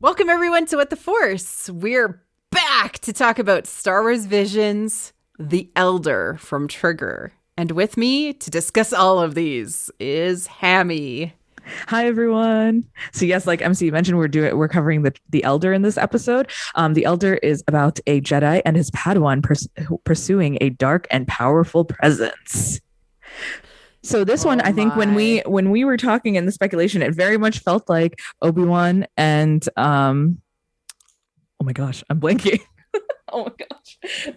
Welcome everyone to What the Force. We're back to talk about Star Wars Visions, The Elder from Trigger. And with me to discuss all of these is Hammy. Hi everyone. So yes, like MC mentioned, we're covering the Elder in this episode. The Elder is about a Jedi and his Padawan pursuing a dark and powerful presence. So this one, I think when we were talking in the speculation, it very much felt like Obi-Wan and oh my gosh, I'm blanking. Oh my gosh.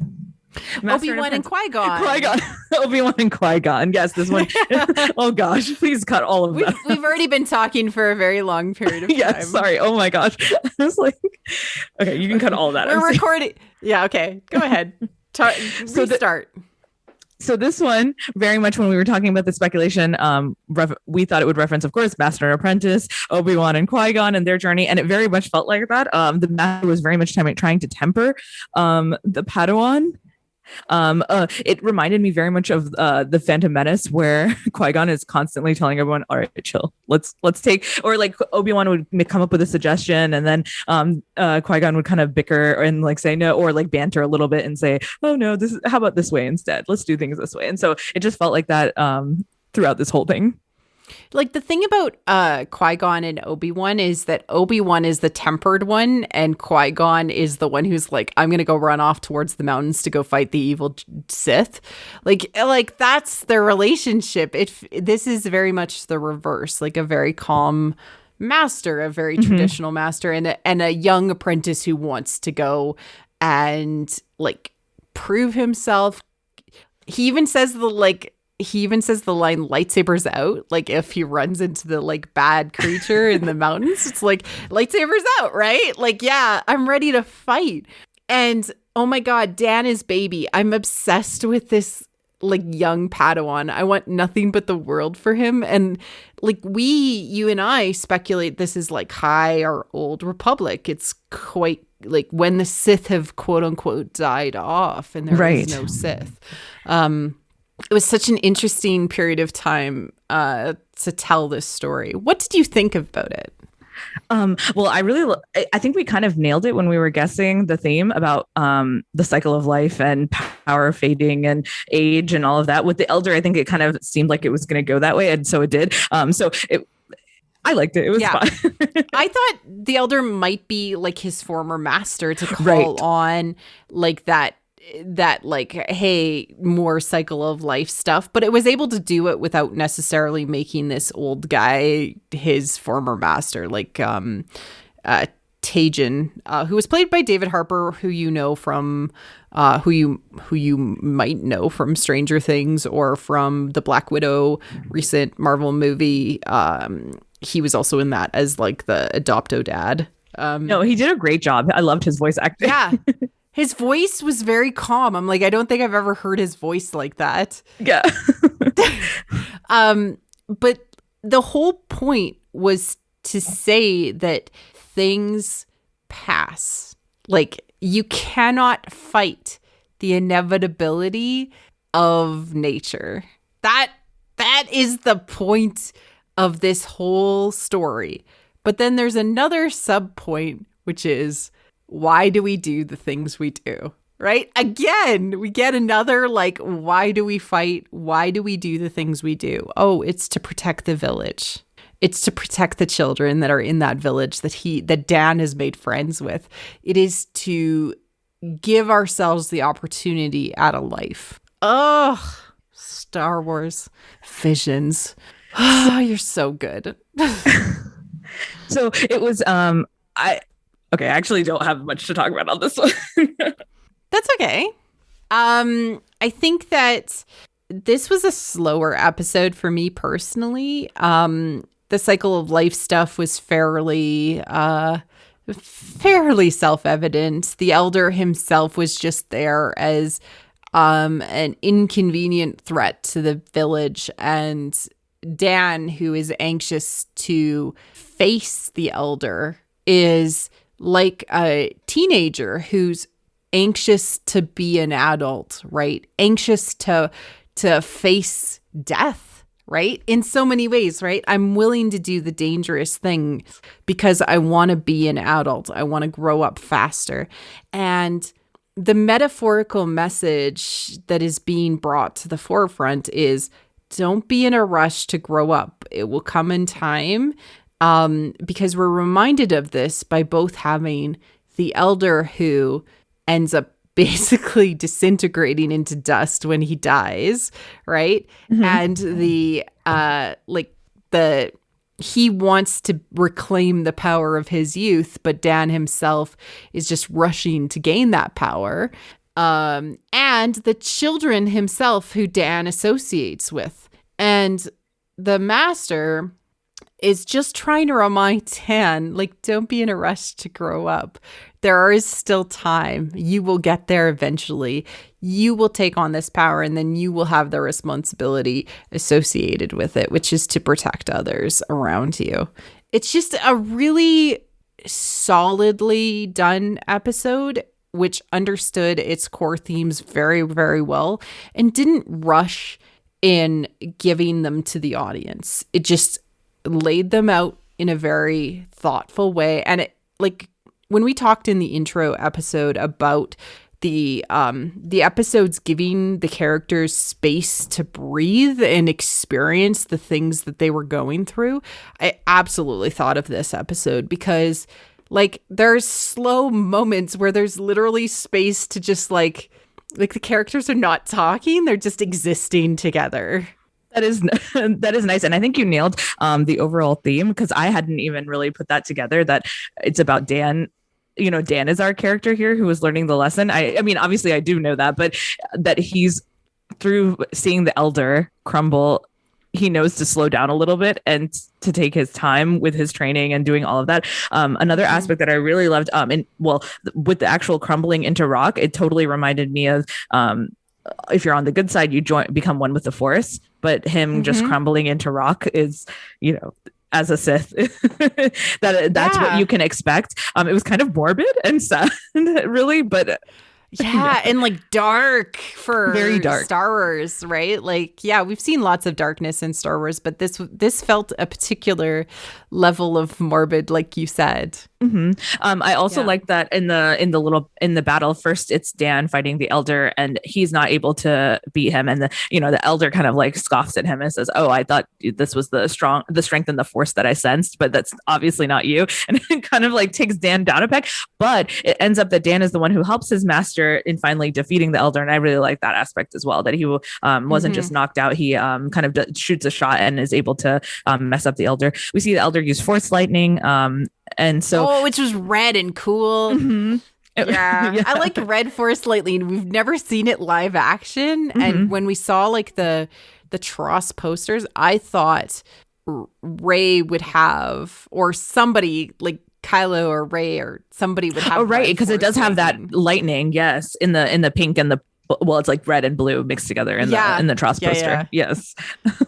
Obi-Wan and Qui-Gon. Obi-Wan and Qui-Gon. Yes, this one. Oh gosh, please cut all of that. We've already been talking for a very long period of time. Yes, sorry. Oh my gosh. It's like, okay, you can cut all of that. We're recording. Yeah, okay. Go ahead. Restart. So this one, very much when we were talking about the speculation, we thought it would reference, of course, Master and Apprentice, Obi-Wan and Qui-Gon and their journey, and it very much felt like that. The Master was very much trying to temper the Padawan. It reminded me very much of the Phantom Menace, where Qui-Gon is constantly telling everyone, all right, chill, let's take, or like Obi-Wan would come up with a suggestion, and then Qui-Gon would kind of bicker and like say no, or like banter a little bit and say, oh no, how about this way instead, let's do things this way. And so it just felt like that throughout this whole thing. Like, the thing about Qui-Gon and Obi-Wan is that Obi-Wan is the tempered one, and Qui-Gon is the one who's like, I'm going to go run off towards the mountains to go fight the evil Sith. Like that's their relationship. This is very much the reverse, like a very calm master, a very traditional master, and a young apprentice who wants to go and like prove himself. He even says the line lightsabers out, like if he runs into the like bad creature in the mountains, it's like lightsabers out, right? Like, yeah, I'm ready to fight. And oh my God, Dan is baby. I'm obsessed with this like young Padawan. I want nothing but the world for him. And like you and I speculate this is like High or Old Republic. It's quite like when the Sith have quote unquote died off and there is no Sith. It was such an interesting period of time to tell this story. What did you think about it? Well, I think we kind of nailed it when we were guessing the theme about the cycle of life and power fading and age and all of that. With the Elder, I think it kind of seemed like it was going to go that way, and so it did. I liked it. It was fun. I thought the Elder might be like his former master to call on like that like, hey, more cycle of life stuff, but it was able to do it without necessarily making this old guy his former master, like Tajin, who was played by David Harper, who you know from who you might know from Stranger Things or from the Black Widow recent Marvel movie. He was also in that as like the adopto dad. No, he did a great job. I loved his voice acting. Yeah. His voice was very calm. I'm like, I don't think I've ever heard his voice like that. Yeah. But the whole point was to say that things pass. Like, you cannot fight the inevitability of nature. That is the point of this whole story. But then there's another sub point, which is, why do we do the things we do? Right? Again, we get another like, why do we fight? Why do we do the things we do? Oh, it's to protect the village. It's to protect the children that are in that village that Dan has made friends with. It is to give ourselves the opportunity at a life. Oh, Star Wars Visions. Oh, you're so good. So it was, okay, I actually don't have much to talk about on this one. That's okay. I think that this was a slower episode for me personally. The cycle of life stuff was fairly self-evident. The Elder himself was just there as an inconvenient threat to the village, and Dan, who is anxious to face the Elder, is like a teenager who's anxious to be an adult, right? Anxious to face death, right? In so many ways, right? I'm willing to do the dangerous thing because I want to be an adult. I want to grow up faster. And the metaphorical message that is being brought to the forefront is don't be in a rush to grow up. It will come in time, because we're reminded of this by both having the elder who ends up basically disintegrating into dust when he dies, right? Mm-hmm. And he wants to reclaim the power of his youth, but Dan himself is just rushing to gain that power. And the children himself who Dan associates with. And the master is just trying to remind Dan, like, don't be in a rush to grow up. There is still time. You will get there eventually. You will take on this power, and then you will have the responsibility associated with it, which is to protect others around you. It's just a really solidly done episode, which understood its core themes very, very well and didn't rush in giving them to the audience. It just laid them out in a very thoughtful way. And it, like, when we talked in the intro episode about the episodes giving the characters space to breathe and experience the things that they were going through, I absolutely thought of this episode because, like, there's slow moments where there's literally space to just like the characters are not talking, they're just existing together. That is nice. And I think you nailed the overall theme, because I hadn't even really put that together, that it's about Dan. You know, Dan is our character here who is learning the lesson. I mean, obviously I do know that, but that he's, through seeing the elder crumble, he knows to slow down a little bit and to take his time with his training and doing all of that. Another aspect that I really loved, with the actual crumbling into rock, it totally reminded me of, if you're on the good side, you become one with the Force, but him just crumbling into rock is, you know, as a Sith, that's what you can expect. It was kind of morbid and sad, really, but yeah, and like dark for very dark Star Wars, right? Like, yeah, we've seen lots of darkness in Star Wars, but this felt a particular level of morbid, like you said. Mm-hmm. I also like that in the battle, first it's Dan fighting the elder, and he's not able to beat him, and the elder kind of like scoffs at him and says, "Oh, I thought this was the strength and the force that I sensed, but that's obviously not you." And it kind of like takes Dan down a peg, but it ends up that Dan is the one who helps his master in finally defeating the elder, and I really like that aspect as well, that he wasn't just knocked out. He kind of shoots a shot and is able to mess up the elder. We see the elder use force lightning, and so which was red and cool. Mm-hmm. Yeah. I like red force lightning. We've never seen it live action, and when we saw like the Tross posters, I thought Rey would have, or somebody like Kylo or Rey or somebody would have. Oh, right, because it does have that lightning. Yes, in the pink and it's like red and blue mixed together in the Tross poster. Yeah. Yes,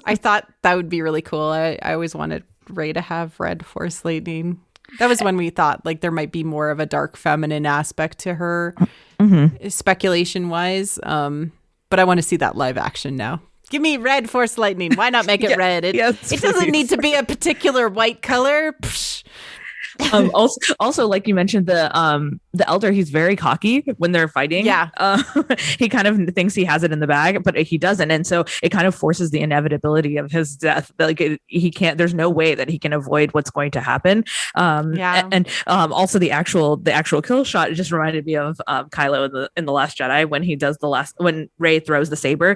I thought that would be really cool. I always wanted Rey to have red force lightning. That was when we thought like there might be more of a dark feminine aspect to her, speculation wise. But I want to see that live action now. Give me red force lightning. Why not make it red? It doesn't need to be a particular white color. Psh. Also, like you mentioned, the elder, he's very cocky when they're fighting. Yeah. He kind of thinks he has it in the bag, but he doesn't. And so it kind of forces the inevitability of his death. Like he can't, there's no way that he can avoid what's going to happen. And also the actual kill shot, it just reminded me of Kylo in the Last Jedi when Rey throws the saber.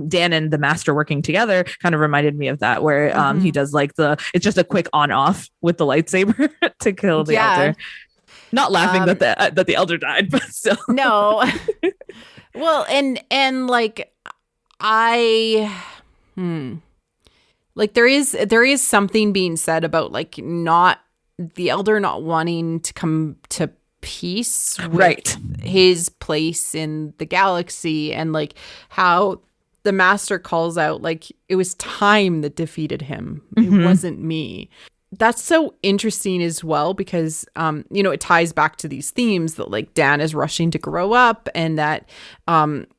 Dan and the master working together kind of reminded me of that, where he does like it's just a quick on off with the lightsaber to kill the elder. Not laughing that the elder died, but still. No. Well, and like like there is something being said about like not the elder not wanting to come to peace with his place in the galaxy, and like how the master calls out like it was time that defeated him. It wasn't me. That's so interesting as well, because, it ties back to these themes that like Dan is rushing to grow up, and that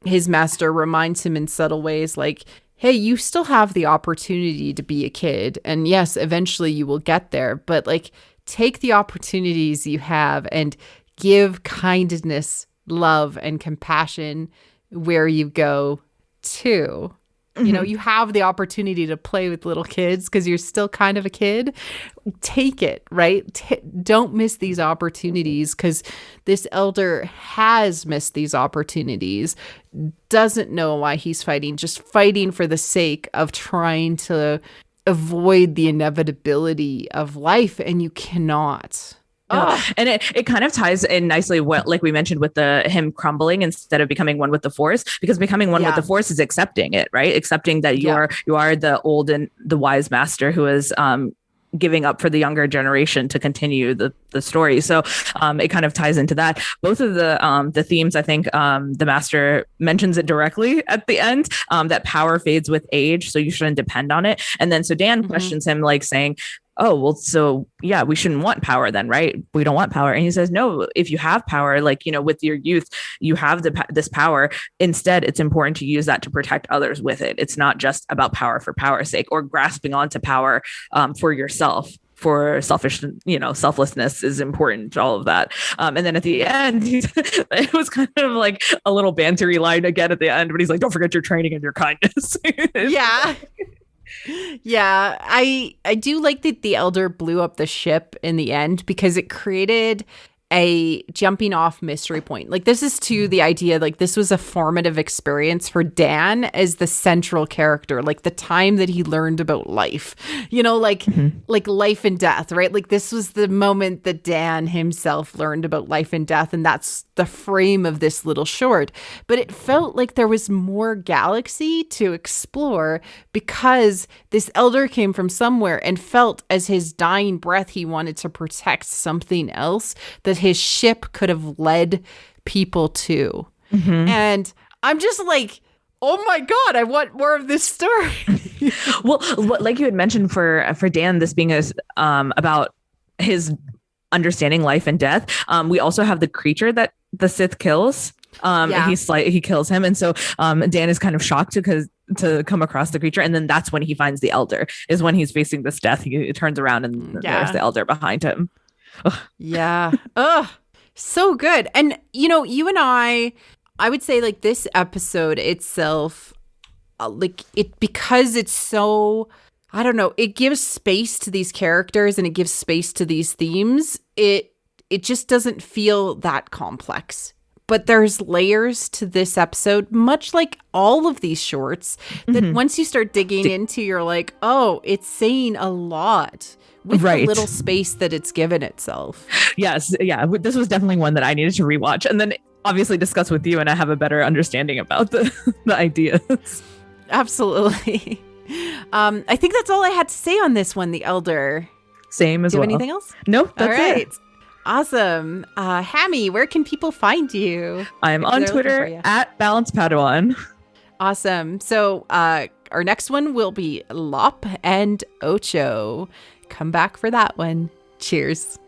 his master reminds him in subtle ways, like, hey, you still have the opportunity to be a kid. And yes, eventually you will get there. But like, take the opportunities you have and give kindness, love, and compassion where you go too. You know, you have the opportunity to play with little kids because you're still kind of a kid. Take it, right? Don't miss these opportunities, because this elder has missed these opportunities, doesn't know why he's fighting, just fighting for the sake of trying to avoid the inevitability of life, and you cannot. No. And it kind of ties in nicely what, like we mentioned, with him crumbling instead of becoming one with the Force, because becoming one with the Force is accepting it, right? Accepting that you are the old and the wise master who is giving up for the younger generation to continue the story. So it kind of ties into that. Both of the themes, I think the master mentions it directly at the end, that power fades with age, so you shouldn't depend on it. And then so Dan questions him, like saying, oh, well, so yeah, we shouldn't want power then, right? We don't want power. And he says, no, if you have power, like, you know, with your youth, you have this power. Instead, it's important to use that to protect others with it. It's not just about power for power's sake, or grasping onto power for yourself. For selflessness is important, all of that. And then at the end, it was kind of like a little bantery line again at the end, but he's like, don't forget your training and your kindness. Yeah. Yeah, I do like that the elder blew up the ship in the end, because it created a jumping off mystery point. Like, this is to the idea, like, this was a formative experience for Dan as the central character, like the time that he learned about life, you know, like life and death, right? Like, this was the moment that Dan himself learned about life and death, and that's the frame of this little short. But it felt like there was more galaxy to explore, because this elder came from somewhere and felt as his dying breath he wanted to protect something else that his ship could have led people to. And I'm just like, oh my God, I want more of this story. Well, like you had mentioned for Dan, this being about his understanding life and death. We also have the creature that the Sith kills. He kills him. And so Dan is kind of shocked to come across the creature. And then that's when he finds the elder, is when he's facing this death. He turns around and there's the elder behind him. Ugh. Yeah. Ugh. So good. And, you know, you and I would say, like, this episode itself, because it's so, I don't know, it gives space to these characters and it gives space to these themes. It just doesn't feel that complex. But there's layers to this episode, much like all of these shorts, that once you start digging into, you're like, oh, it's saying a lot with the little space that it's given itself. Yes. Yeah. This was definitely one that I needed to rewatch and then obviously discuss with you, and I have a better understanding about the ideas. Absolutely. I think that's all I had to say on this one, The Elder. Same as well. Do you have anything else? Nope. That's all right. it. Awesome. Hammy, where can people find you? I'm on Twitter at Balance Padawan. Awesome. So our next one will be Lop and Ochō. Come back for that one. Cheers.